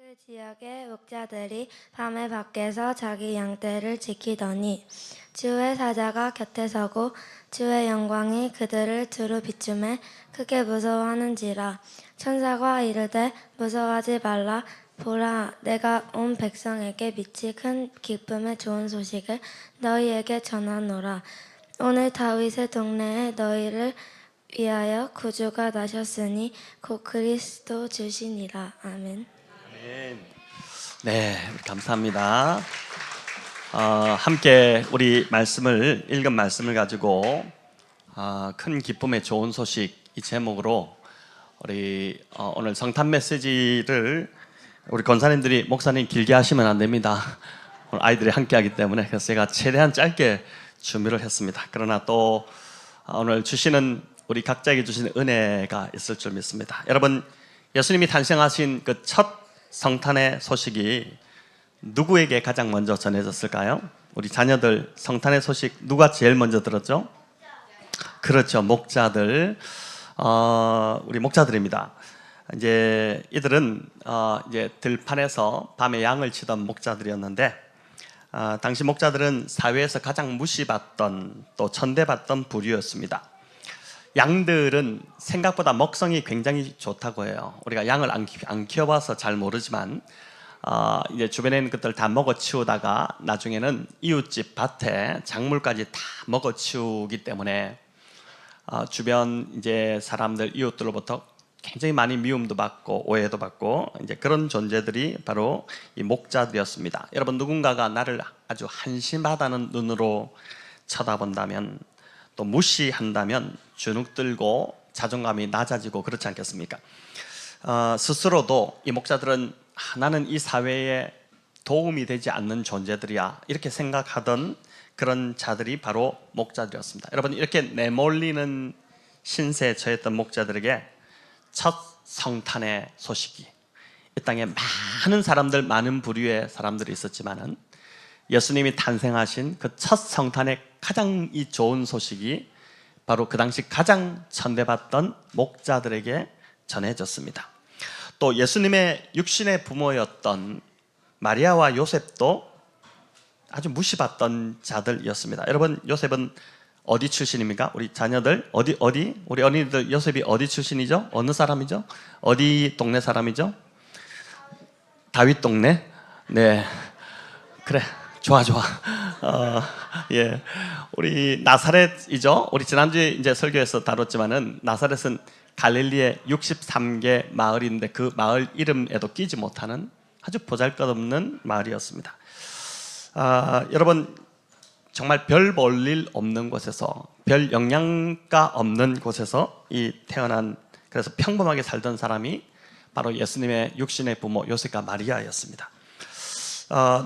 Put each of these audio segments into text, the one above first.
그 지역의 목자들이 밤에 밖에서 자기 양떼를 지키더니 주의 사자가 곁에 서고 주의 영광이 그들을 두루 비추매 크게 무서워하는지라. 천사가 이르되 무서워하지 말라. 보라, 내가 온 백성에게 미치 큰 기쁨의 좋은 소식을 너희에게 전하노라. 오늘 다윗의 동네에 너희를 위하여 구주가 나셨으니 곧 그리스도 주시니라. 아멘. 네, 감사합니다. 함께 우리 읽은 말씀을 가지고 큰 기쁨의 좋은 소식 이 제목으로 우리 오늘 성탄 메시지를 우리 권사님들이 목사님 길게 하시면 안 됩니다. 오늘 아이들이 함께하기 때문에 그래서 제가 최대한 짧게 준비를 했습니다. 그러나 또 오늘 우리 각자에게 주시는 은혜가 있을 줄 믿습니다. 여러분, 예수님이 탄생하신 그 첫 성탄의 소식이 누구에게 가장 먼저 전해졌을까요? 우리 자녀들 성탄의 소식 누가 제일 먼저 들었죠? 그렇죠, 목자들. 우리 목자들입니다. 이제 이들은 이제 들판에서 밤에 양을 치던 목자들이었는데 당시 목자들은 사회에서 가장 무시받던 또 천대받던 부류였습니다. 양들은 생각보다 먹성이 굉장히 좋다고 해요. 우리가 양을 안 키워봐서 잘 모르지만 이제 주변에 있는 것들 다 먹어치우다가 나중에는 이웃집 밭에 작물까지 다 먹어치우기 때문에 주변 이제 사람들 이웃들로부터 굉장히 많이 미움도 받고 오해도 받고 이제 그런 존재들이 바로 이 목자들이었습니다. 여러분, 누군가가 나를 아주 한심하다는 눈으로 쳐다본다면 또 무시한다면 주눅들고 자존감이 낮아지고 그렇지 않겠습니까? 스스로도 이 목자들은 나는 이 사회에 도움이 되지 않는 존재들이야 이렇게 생각하던 그런 자들이 바로 목자들이었습니다. 여러분, 이렇게 내몰리는 신세에 처했던 목자들에게 첫 성탄의 소식이, 이 땅에 많은 부류의 사람들이 있었지만은 예수님이 탄생하신 그 첫 성탄의 가장 좋은 소식이 바로 그 당시 가장 천대받던 목자들에게 전해졌습니다. 또 예수님의 육신의 부모였던 마리아와 요셉도 아주 무시받던 자들이었습니다. 여러분, 요셉은 어디 출신입니까? 우리 자녀들 우리 어린이들 요셉이 어디 출신이죠? 어느 사람이죠? 어디 동네 사람이죠? 다윗 동네? 네, 그래, 좋아. 예, 우리 나사렛이죠. 우리 지난주에 이제 설교에서 다뤘지만은 나사렛은 갈릴리의 63개 마을인데 그 마을 이름에도 끼지 못하는 아주 보잘것없는 마을이었습니다. 여러분, 정말 별 볼 일 없는 곳에서, 별 영양가 없는 곳에서 태어난, 그래서 평범하게 살던 사람이 바로 예수님의 육신의 부모 요셉과 마리아였습니다.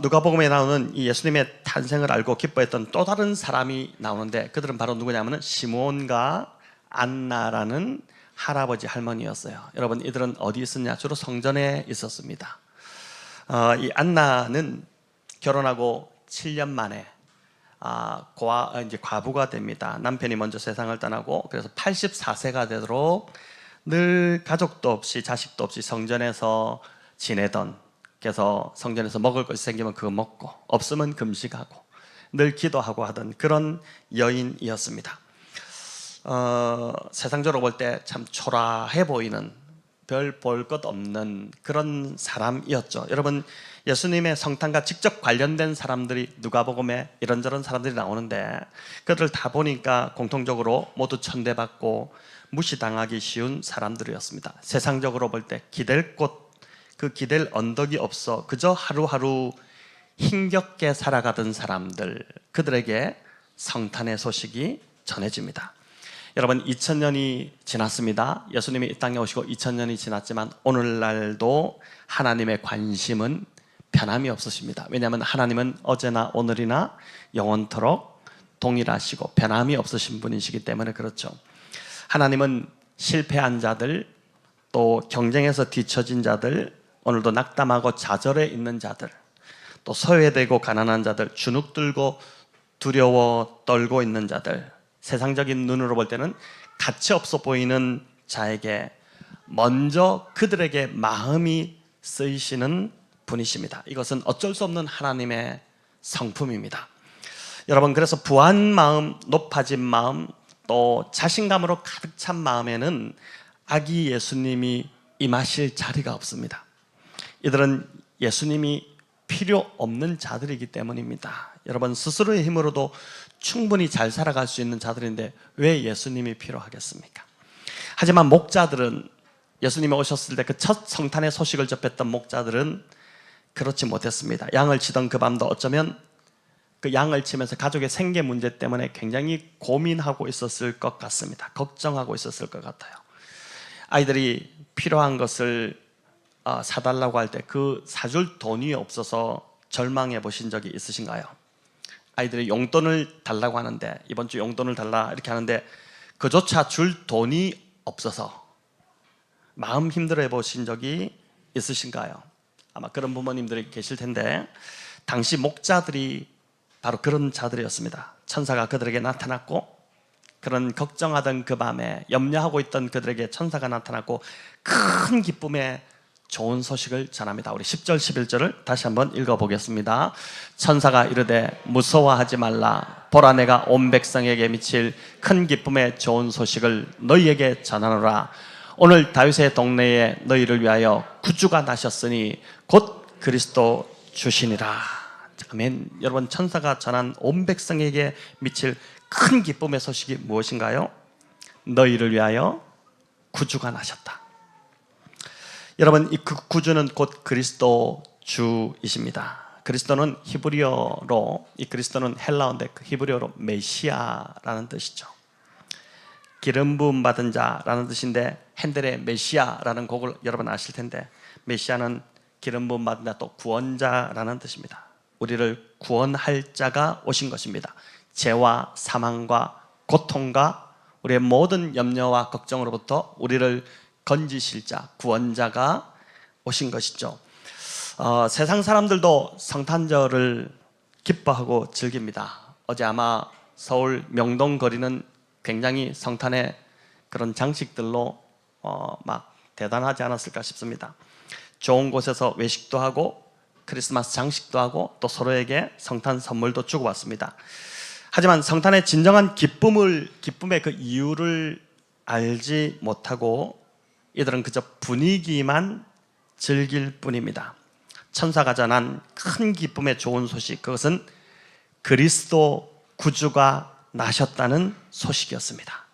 누가복음에 나오는 이 예수님의 탄생을 알고 기뻐했던 또 다른 사람이 나오는데 그들은 바로 누구냐면은 시몬과 안나라는 할아버지 할머니였어요. 여러분, 이들은 어디 있었냐? 주로 성전에 있었습니다. 이 안나는 결혼하고 7년 만에 이제 과부가 됩니다. 남편이 먼저 세상을 떠나고 그래서 84세가 되도록 늘 가족도 없이 자식도 없이 성전에서 지내던, 그래서 성전에서 먹을 것이 생기면 그거 먹고 없으면 금식하고 늘 기도하고 하던 그런 여인이었습니다. 세상적으로 볼 때 참 초라해 보이는, 별 볼 것 없는 그런 사람이었죠. 여러분, 예수님의 성탄과 직접 관련된 사람들이 누가복음에 이런저런 사람들이 나오는데 그들을 다 보니까 공통적으로 모두 천대받고 무시당하기 쉬운 사람들이었습니다. 세상적으로 볼 때 기댈 곳, 그 기댈 언덕이 없어 그저 하루하루 힘겹게 살아가던 사람들, 그들에게 성탄의 소식이 전해집니다. 여러분, 2000년이 지났습니다. 예수님이 이 땅에 오시고 2000년이 지났지만 오늘날도 하나님의 관심은 변함이 없으십니다. 왜냐하면 하나님은 어제나 오늘이나 영원토록 동일하시고 변함이 없으신 분이시기 때문에 그렇죠. 하나님은 실패한 자들, 또 경쟁에서 뒤처진 자들, 오늘도 낙담하고 좌절해 있는 자들, 또 소외되고 가난한 자들, 주눅들고 두려워 떨고 있는 자들, 세상적인 눈으로 볼 때는 가치 없어 보이는 자에게 먼저 그들에게 마음이 쓰이시는 분이십니다. 이것은 어쩔 수 없는 하나님의 성품입니다. 여러분, 그래서 부한 마음, 높아진 마음, 또 자신감으로 가득 찬 마음에는 아기 예수님이 임하실 자리가 없습니다. 이들은 예수님이 필요 없는 자들이기 때문입니다. 여러분, 스스로의 힘으로도 충분히 잘 살아갈 수 있는 자들인데 왜 예수님이 필요하겠습니까? 하지만 목자들은, 예수님이 오셨을 때 그 첫 성탄의 소식을 접했던 목자들은 그렇지 못했습니다. 양을 치던 그 밤도 어쩌면 그 양을 치면서 가족의 생계 문제 때문에 굉장히 고민하고 있었을 것 같습니다. 걱정하고 있었을 것 같아요. 아이들이 필요한 것을 사달라고 할 때 그 사줄 돈이 없어서 절망해 보신 적이 있으신가요? 아이들이 용돈을 달라고 하는데, 이번 주 용돈을 달라 이렇게 하는데 그조차 줄 돈이 없어서 마음 힘들어 보신 적이 있으신가요? 아마 그런 부모님들이 계실 텐데, 당시 목자들이 바로 그런 자들이었습니다. 천사가 그들에게 나타났고, 그런 걱정하던 그 밤에 염려하고 있던 그들에게 천사가 나타났고 큰 기쁨의 좋은 소식을 전합니다. 우리 10절 11절을 다시 한번 읽어보겠습니다. 천사가 이르되 무서워하지 말라. 보라, 내가 온 백성에게 미칠 큰 기쁨의 좋은 소식을 너희에게 전하노라. 오늘 다윗의 동네에 너희를 위하여 구주가 나셨으니 곧 그리스도 주시니라. 아멘. 여러분, 천사가 전한 온 백성에게 미칠 큰 기쁨의 소식이 무엇인가요? 너희를 위하여 구주가 나셨다. 여러분, 이 구주는 곧 그리스도 주이십니다. 그리스도는 히브리어로, 이 그리스도는 헬라어인데 그 히브리어로 메시아라는 뜻이죠. 기름 부음 받은 자라는 뜻인데, 핸델의 메시아라는 곡을 여러분 아실 텐데, 메시아는 기름 부음 받은 자, 또 구원자라는 뜻입니다. 우리를 구원할 자가 오신 것입니다. 죄와 사망과 고통과 우리의 모든 염려와 걱정으로부터 우리를 건지실 자, 구원자가 오신 것이죠. 세상 사람들도 성탄절을 기뻐하고 즐깁니다. 어제 아마 서울 명동 거리는 굉장히 성탄의 그런 장식들로 막 대단하지 않았을까 싶습니다. 좋은 곳에서 외식도 하고 크리스마스 장식도 하고 또 서로에게 성탄 선물도 주고받습니다. 하지만 성탄의 진정한 기쁨의 그 이유를 알지 못하고 이들은 그저 분위기만 즐길 뿐입니다. 천사가 전한 큰 기쁨의 좋은 소식, 그것은 그리스도 구주가 나셨다는 소식이었습니다.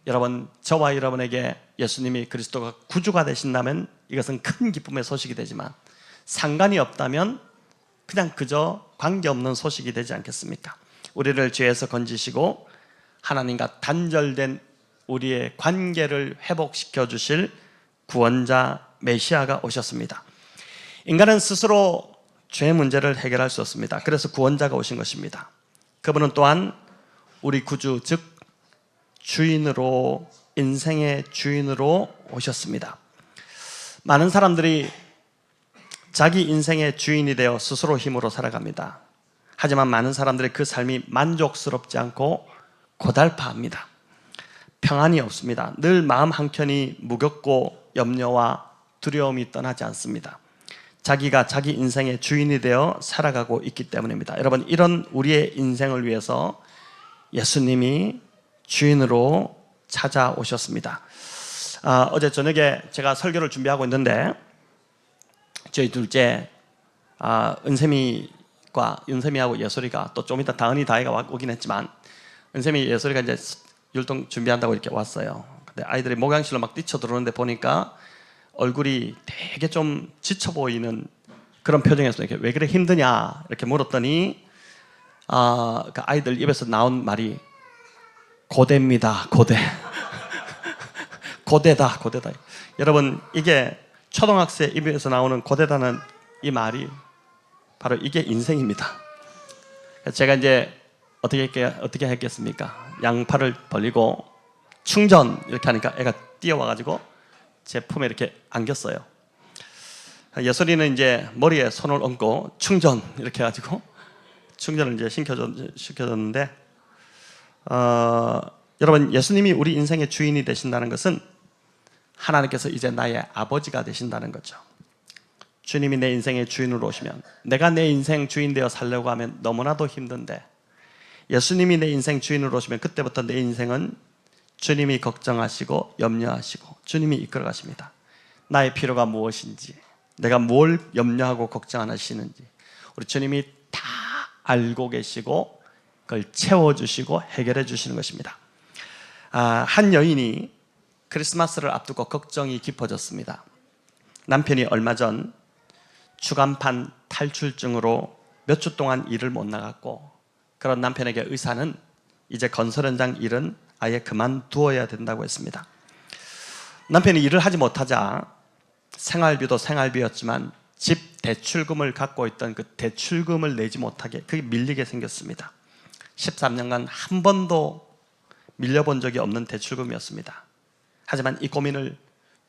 여러분, 저와 여러분에게 예수님이 그리스도가 구주가 되신다면 이것은 큰 기쁨의 소식이 되지만, 상관이 없다면 그냥 그저 관계없는 소식이 되지 않겠습니까? 우리를 죄에서 건지시고 하나님과 단절된 우리의 관계를 회복시켜 주실 구원자 메시아가 오셨습니다. 인간은 스스로 죄 문제를 해결할 수 없습니다. 그래서 구원자가 오신 것입니다. 그분은 또한 우리 구주, 즉 주인으로, 인생의 주인으로 오셨습니다. 많은 사람들이 자기 인생의 주인이 되어 스스로 힘으로 살아갑니다. 하지만 많은 사람들이 그 삶이 만족스럽지 않고 고달파합니다. 평안이 없습니다. 늘 마음 한켠이 무겁고 염려와 두려움이 떠나지 않습니다. 자기가 자기 인생의 주인이 되어 살아가고 있기 때문입니다. 여러분, 이런 우리의 인생을 위해서 예수님이 주인으로 찾아오셨습니다. 어제 저녁에 제가 설교를 준비하고 있는데 저희 둘째 은샘이하고 예솔이가, 또 좀 이따 다은이 다혜가 오긴 했지만, 은샘이 예솔이가 이제 율동 준비한다고 이렇게 왔어요. 근데 아이들이 목양실로 막 뛰쳐들어오는데 보니까 얼굴이 되게 좀 지쳐 보이는 그런 표정이었어요. 이렇게 왜 그래, 힘드냐 이렇게 물었더니 그 아이들 입에서 나온 말이 고대입니다. 고대. 고대다. 여러분, 이게 초등학생 입에서 나오는 고대다는 이 말이 바로 이게 인생입니다. 제가 이제 어떻게 했겠습니까? 양팔을 벌리고 충전 이렇게 하니까 애가 뛰어와가지고 제 품에 이렇게 안겼어요. 예솔이는 이제 머리에 손을 얹고 충전 이렇게 해가지고 충전을 이제 시켜줬는데, 여러분, 예수님이 우리 인생의 주인이 되신다는 것은 하나님께서 이제 나의 아버지가 되신다는 거죠. 주님이 내 인생의 주인으로 오시면, 내가 내 인생 주인 되어 살려고 하면 너무나도 힘든데, 예수님이 내 인생 주인으로 오시면 그때부터 내 인생은 주님이 걱정하시고 염려하시고 주님이 이끌어 가십니다. 나의 필요가 무엇인지, 내가 뭘 염려하고 걱정하시는지 우리 주님이 다 알고 계시고 그걸 채워주시고 해결해 주시는 것입니다. 한 여인이 크리스마스를 앞두고 걱정이 깊어졌습니다. 남편이 얼마 전 주간판 탈출증으로 몇 주 동안 일을 못 나갔고, 그런 남편에게 의사는 이제 건설 현장 일은 아예 그만두어야 된다고 했습니다. 남편이 일을 하지 못하자 생활비도 생활비였지만 집 대출금을 갖고 있던 그 대출금을 내지 못하게, 그게 밀리게 생겼습니다. 13년간 한 번도 밀려본 적이 없는 대출금이었습니다. 하지만 이 고민을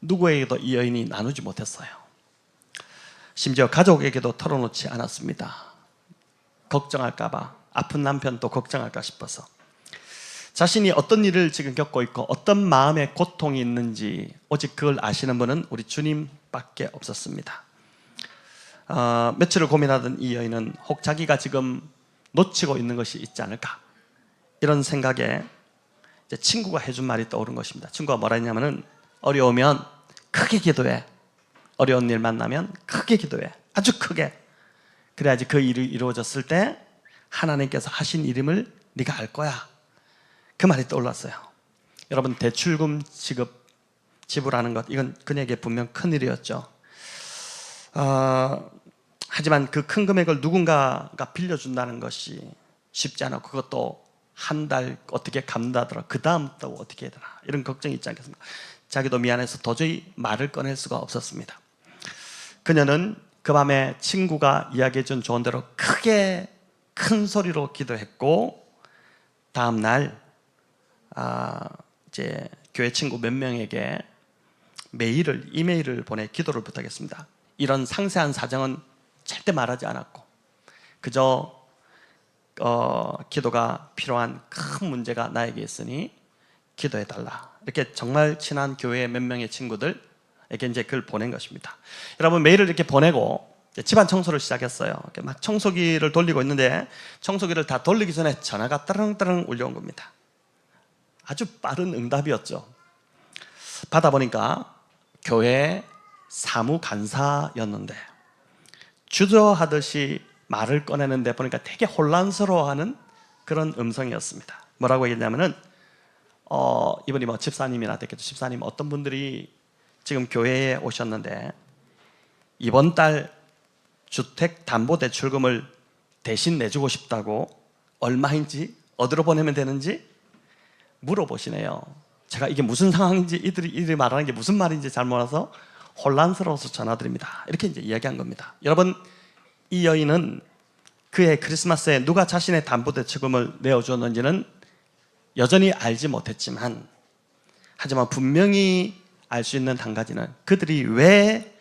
누구에게도 이 여인이 나누지 못했어요. 심지어 가족에게도 털어놓지 않았습니다. 걱정할까 봐, 아픈 남편도 걱정할까 싶어서. 자신이 어떤 일을 지금 겪고 있고 어떤 마음의 고통이 있는지 오직 그걸 아시는 분은 우리 주님밖에 없었습니다. 며칠을 고민하던 이 여인은 혹 자기가 지금 놓치고 있는 것이 있지 않을까, 이런 생각에 이제 친구가 해준 말이 떠오른 것입니다. 친구가 뭐라 했냐면은, 어려우면 크게 기도해. 어려운 일 만나면 크게 기도해. 아주 크게. 그래야지 그 일이 이루어졌을 때 하나님께서 하신 일임을 네가 알 거야. 그 말이 떠올랐어요. 여러분, 대출금 지불하는 것, 이건 그녀에게 분명 큰 일이었죠. 하지만 그 큰 금액을 누군가가 빌려준다는 것이 쉽지 않아. 그것도 한 달 어떻게 갚는다더라, 그 다음 또 어떻게 해야 되나, 이런 걱정이 있지 않겠습니까? 자기도 미안해서 도저히 말을 꺼낼 수가 없었습니다. 그녀는 그 밤에 친구가 이야기해준 조언대로 크게 큰 소리로 기도했고, 다음 날 이제 교회 친구 몇 명에게 이메일을 보내 기도를 부탁했습니다. 이런 상세한 사정은 절대 말하지 않았고, 그저 기도가 필요한 큰 문제가 나에게 있으니 기도해달라, 이렇게 정말 친한 교회의 몇 명의 친구들에게 이제 그걸 보낸 것입니다. 여러분, 메일을 이렇게 보내고 집안 청소를 시작했어요. 이렇게 막 청소기를 돌리고 있는데 청소기를 다 돌리기 전에 전화가 따릉따릉 울려온 겁니다. 아주 빠른 응답이었죠. 받아보니까 교회 사무간사였는데 주저하듯이 말을 꺼내는데 보니까 되게 혼란스러워하는 그런 음성이었습니다. 뭐라고 얘기했냐면은, 이분이 뭐 집사님이나 됐겠죠. 집사님, 어떤 분들이 지금 교회에 오셨는데 이번 달 주택담보대출금을 대신 내주고 싶다고, 얼마인지, 어디로 보내면 되는지 물어보시네요. 제가 이게 무슨 상황인지, 이들이 말하는 게 무슨 말인지 잘 몰라서 혼란스러워서 전화드립니다, 이렇게 이제 이야기한 겁니다. 여러분, 이 여인은 그의 크리스마스에 누가 자신의 담보대출금을 내어주었는지는 여전히 알지 못했지만, 하지만 분명히 알 수 있는 한 가지는, 그들이 왜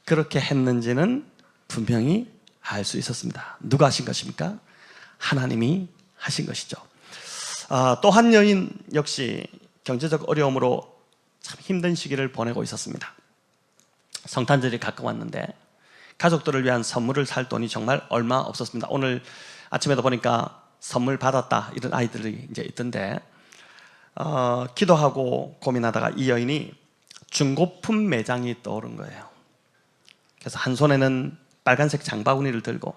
그렇게 했는지는 분명히 알 수 있었습니다. 누가 하신 것입니까? 하나님이 하신 것이죠. 또 한 여인 역시 경제적 어려움으로 참 힘든 시기를 보내고 있었습니다. 성탄절이 가까웠는데 가족들을 위한 선물을 살 돈이 정말 얼마 없었습니다. 오늘 아침에도 보니까 선물 받았다 이런 아이들이 이제 있던데, 기도하고 고민하다가 이 여인이 중고품 매장이 떠오른 거예요. 그래서 한 손에는 빨간색 장바구니를 들고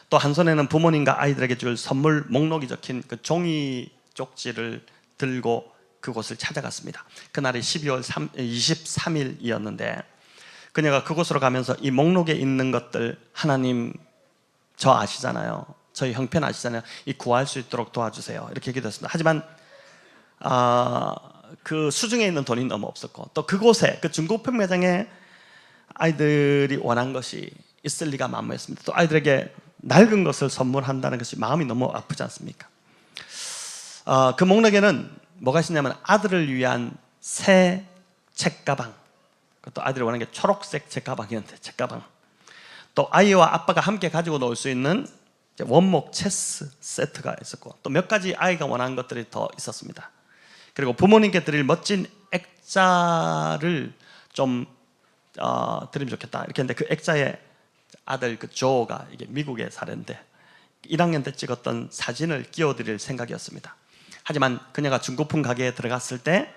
또 한 손에는 부모님과 아이들에게 줄 선물 목록이 적힌 그 종이 쪽지를 들고 그곳을 찾아갔습니다. 그날이 12월 23일이었는데 그녀가 그곳으로 가면서 이 목록에 있는 것들, 하나님 저 아시잖아요, 저희 형편 아시잖아요, 이 구할 수 있도록 도와주세요, 이렇게 기도했습니다. 하지만 그 수중에 있는 돈이 너무 없었고, 또 그곳에 그 중고품 매장에 아이들이 원한 것이 있을 리가 만무했습니다. 또 아이들에게 낡은 것을 선물한다는 것이 마음이 너무 아프지 않습니까? 그 목록에는 뭐가 있었냐면 아들을 위한 새 책가방, 또 아이들이 원하는 게 초록색 책가방이었는데 책가방, 또 아이와 아빠가 함께 가지고 놀 수 있는 원목 체스 세트가 있었고, 또 몇 가지 아이가 원하는 것들이 더 있었습니다. 그리고 부모님께 드릴 멋진 액자를 좀 드리면 좋겠다 이렇게 했는데, 그 액자의 아들 그 조가 이게 미국에 사는데 1학년 때 찍었던 사진을 끼워드릴 생각이었습니다. 하지만 그녀가 중고품 가게에 들어갔을 때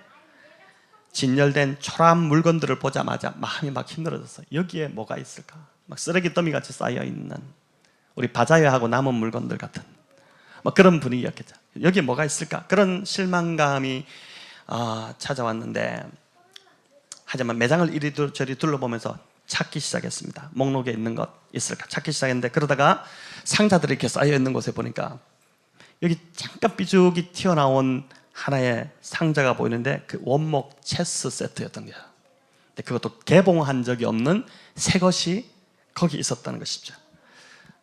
진열된 초라한 물건들을 보자마자 마음이 막 힘들어졌어요. 여기에 뭐가 있을까? 막 쓰레기 더미 같이 쌓여 있는, 우리 바자회하고 남은 물건들 같은 막 그런 분위기였겠죠. 여기에 뭐가 있을까? 그런 실망감이 찾아왔는데, 하지만 매장을 이리저리 둘러보면서 찾기 시작했습니다. 목록에 있는 것 있을까 찾기 시작했는데, 그러다가 상자들이 이렇게 쌓여 있는 곳에 보니까 여기 잠깐 삐죽이 튀어나온 하나의 상자가 보이는데, 그 원목 체스 세트였던 거예요. 근데 그것도 개봉한 적이 없는 새 것이 거기 있었다는 것이죠.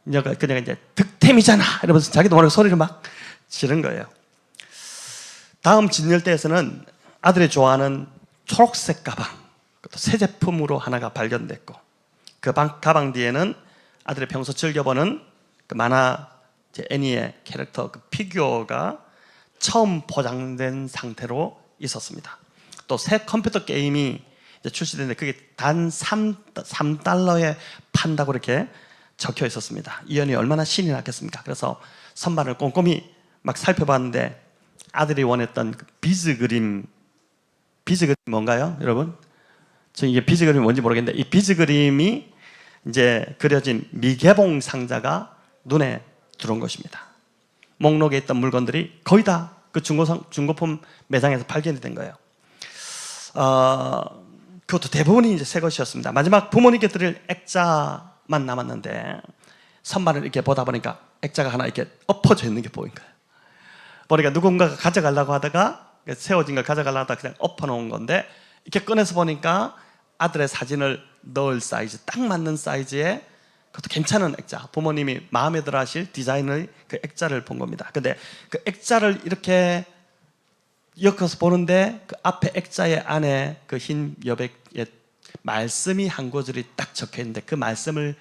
그녀가 이제 득템이잖아 이러면서 자기도 모르게 소리를 막 지른 거예요. 다음 진열대에서는 아들이 좋아하는 초록색 가방, 그것도 새 제품으로 하나가 발견됐고, 그 가방 뒤에는 아들이 평소 즐겨보는 그 만화 애니의 캐릭터 그 피규어가 처음 포장된 상태로 있었습니다. 또 새 컴퓨터 게임이 이제 출시됐는데 그게 단 3달러에 판다고 이렇게 적혀 있었습니다. 이 연이 얼마나 신이 났겠습니까? 그래서 선반을 꼼꼼히 막 살펴봤는데, 아들이 원했던 그 비즈 그림 뭔가요, 여러분? 저 이게 비즈 그림이 뭔지 모르겠는데, 이 비즈 그림이 이제 그려진 미개봉 상자가 눈에 들어온 것입니다. 목록에 있던 물건들이 거의 다 그 중고품 매장에서 발견이 된 거예요. 그것도 대부분이 이제 새 것이었습니다. 마지막 부모님께 드릴 액자만 남았는데, 선반을 이렇게 보다 보니까 액자가 하나 이렇게 엎어져 있는 게 보인 거예요. 보니까 누군가가 가져가려고 하다가, 세워진 걸 가져가려고 하다가 그냥 엎어놓은 건데, 이렇게 꺼내서 보니까 아들의 사진을 넣을 사이즈, 딱 맞는 사이즈의 그것도 괜찮은 액자, 부모님이 마음에 들어 하실 디자인의 그 액자를 본 겁니다. 근데 그 액자를 이렇게 엮어서 보는데, 그 앞에 액자의 안에 그 흰 여백에 말씀이 한 구절이 딱 적혀 있는데, 그 말씀을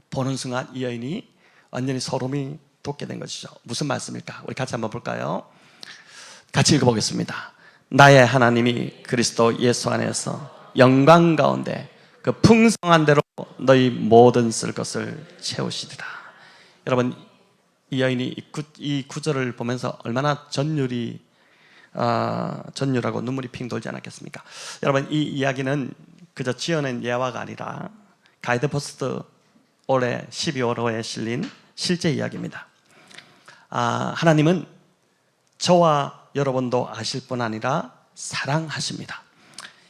보는 순간 이 여인이 완전히 소름이 돋게 된 것이죠. 무슨 말씀일까? 우리 같이 한번 볼까요? 같이 읽어보겠습니다. 나의 하나님이 그리스도 예수 안에서 영광 가운데 그 풍성한 대로 너희 모든 쓸 것을 채우시리라. 여러분, 이 여인이 이 구절을 보면서 얼마나 전율하고 눈물이 핑 돌지 않았겠습니까? 여러분, 이 이야기는 그저 지어낸 예화가 아니라 가이드포스트 올해 12월호에 실린 실제 이야기입니다. 하나님은 저와 여러분도 아실 뿐 아니라 사랑하십니다.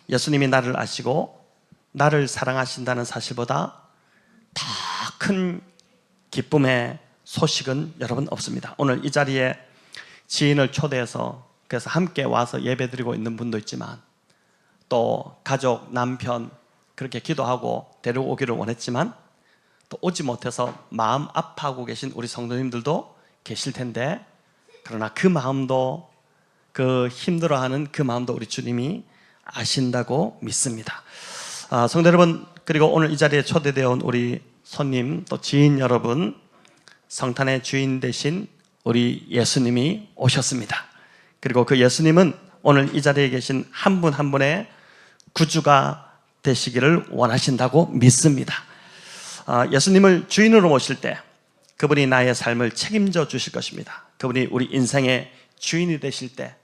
예수님이 나를 아시고 나를 사랑하신다는 사실보다 더 큰 기쁨의 소식은 여러분 없습니다. 오늘 이 자리에 지인을 초대해서 그래서 함께 와서 예배드리고 있는 분도 있지만, 또 가족, 남편 그렇게 기도하고 데려오기를 원했지만 또 오지 못해서 마음 아파하고 계신 우리 성도님들도 계실 텐데, 그러나 그 마음도, 그 힘들어하는 그 마음도 우리 주님이 아신다고 믿습니다. 성도 여러분, 그리고 오늘 이 자리에 초대되어 온 우리 손님 또 지인 여러분, 성탄의 주인 되신 우리 예수님이 오셨습니다. 그리고 그 예수님은 오늘 이 자리에 계신 한 분 한 분의 구주가 되시기를 원하신다고 믿습니다. 예수님을 주인으로 모실 때 그분이 나의 삶을 책임져 주실 것입니다. 그분이 우리 인생의 주인이 되실 때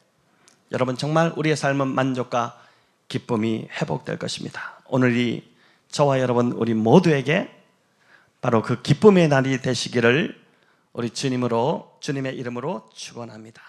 여러분, 정말 우리의 삶은 만족과 기쁨이 회복될 것입니다. 오늘이 저와 여러분 우리 모두에게 바로 그 기쁨의 날이 되시기를 우리 주님의 이름으로 축원합니다.